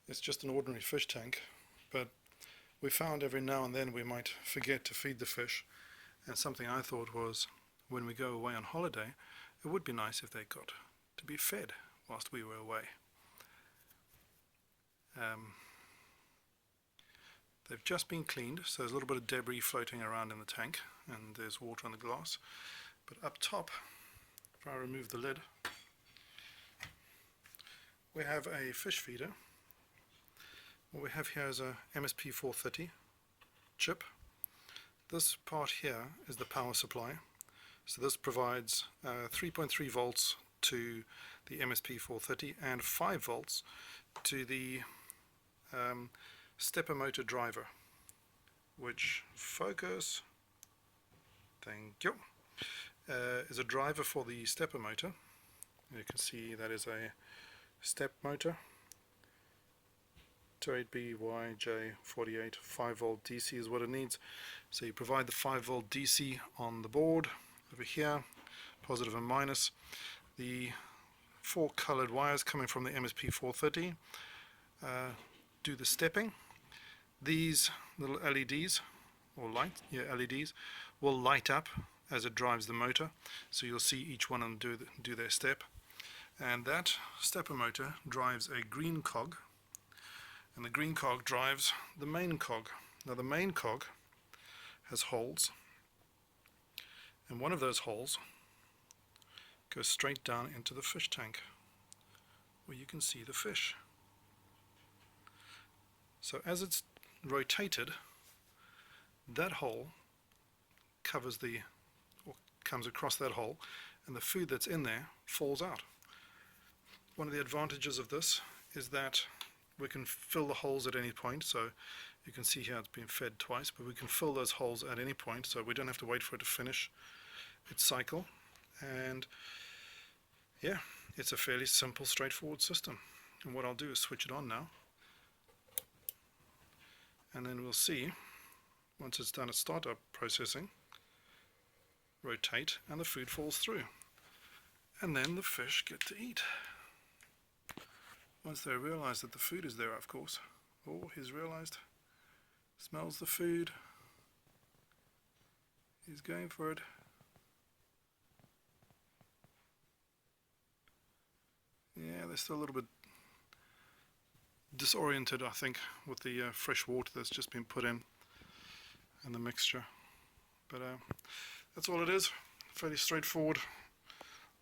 It's just an ordinary fish tank, but we found every now and then we might forget to feed the fish, and something I thought was, when we go away on holiday, it would be nice if they got to be fed whilst we were away. They've just been cleaned, so there's a little bit of debris floating around in the tank, and there's water on the glass. But up top, if I remove the lid, we have a fish feeder. What we have here is a MSP430 chip. This part here is the power supply. So this provides 3.3 volts to the MSP430 and 5 volts to the stepper motor driver, which focus, thank you, is a driver for the stepper motor. You can see that is a step motor, 28BYJ48, 5 volt DC is what it needs. So you provide the 5 volt DC on the board over here, positive and minus. The 4 colored wires coming from the MSP430 do the stepping. These little LEDs, or LEDs, will light up as it drives the motor, so you'll see each one of them do their step. And that stepper motor drives a green cog, and the green cog drives the main cog. Now the main cog has holes, and one of those holes goes straight down into the fish tank, where you can see the fish. So as it's rotated, that hole covers or comes across that hole, and the food that's in there falls out. One of the advantages of this is that we can fill the holes at any point. So you can see here it's been fed twice, but we can fill those holes at any point, so we don't have to wait for it to finish its cycle. And yeah, it's a fairly simple, straightforward system. And what I'll do is switch it on now, and then we'll see, once it's done its startup processing, rotate, and the food falls through, and then the fish get to eat. Once they realize that the food is there, of course. Oh, he's realized. Smells the food. He's going for it. Yeah, they're still a little bit disoriented, I think, with the fresh water that's just been put in and the mixture. But that's all it is. Fairly straightforward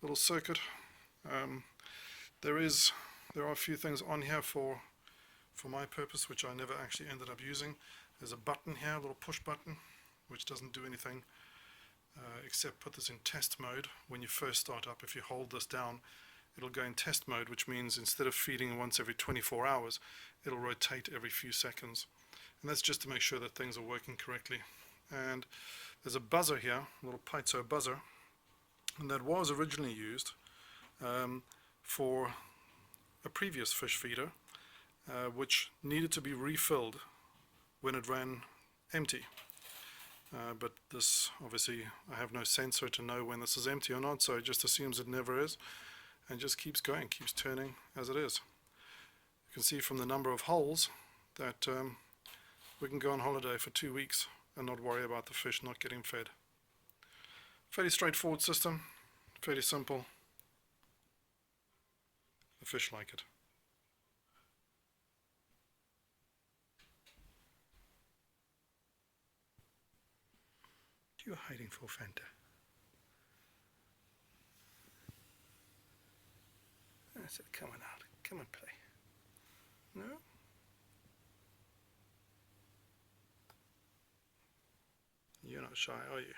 little circuit. There are a few things on here for my purpose, which I never actually ended up using. There's a button here, a little push button, which doesn't do anything except put this in test mode. When you first start up, if you hold this down, it'll go in test mode, which means instead of feeding once every 24 hours, it'll rotate every few seconds. And that's just to make sure that things are working correctly. And there's a buzzer here, a little piezo buzzer, and that was originally used for a previous fish feeder, which needed to be refilled when it ran empty. But this, obviously, I have no sensor to know when this is empty or not, so it just assumes it never is, and just keeps going, keeps turning as it is. You can see from the number of holes that we can go on holiday for 2 weeks and not worry about the fish not getting fed. Fairly straightforward system, fairly simple. The fish like it. What are you hiding for, Fanta? I said, come on out. Come and play. No? You're not shy, are you?